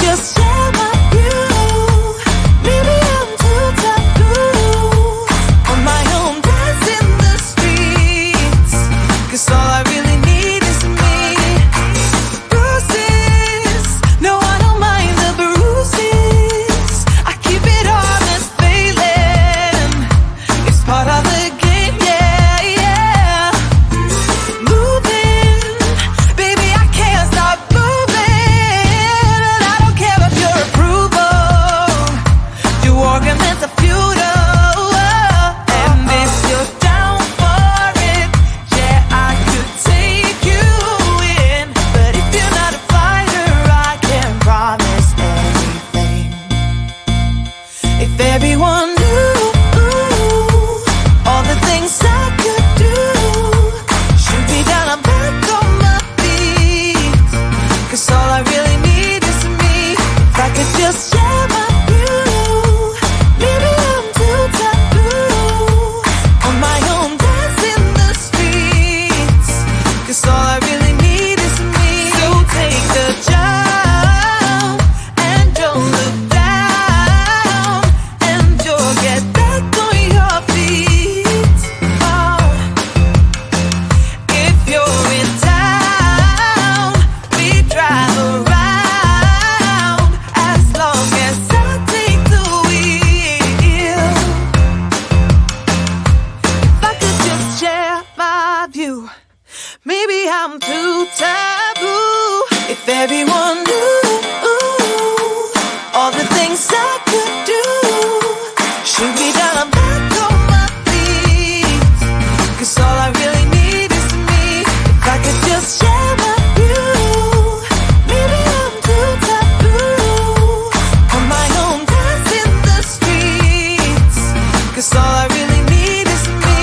just share my view. Maybe I'm too taboo. On my own, dance in the streets. 'Cause all I really need is me. Bruises, no, I don't mind the bruises. I keep it honest, failing. It's part of the game, yeah, yeah. Moving, baby, I can't stop moving. And I don't care of your approval. Your arguments are futile. And if you're down for it, yeah, I could take you in. But if you're not a fighter, I can't promise anything. If everyone knew all the things I could do, shoot me down, I'm back on my feet. 'Cause all I really need is me. If I could just share my view. Maybe I'm too taboo. On my own, dance in the streets. 'Cause all I really need is me. So take the jump and don't look down. And you'll get back on your feet. Oh. If you're in town, we drive around. As long as I take the wheel. If I could just share my view. Maybe I'm too taboo. If everyone knew all the things I could do, shoot me down, I'm back on my feet. 'Cause all I really need is me. If I could just share my view. Maybe I'm too taboo. On my own, dance in the streets. 'Cause all I really need is me.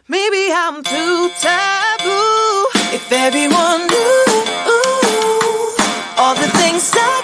Maybe I'm too taboo. If everyone knew all the things I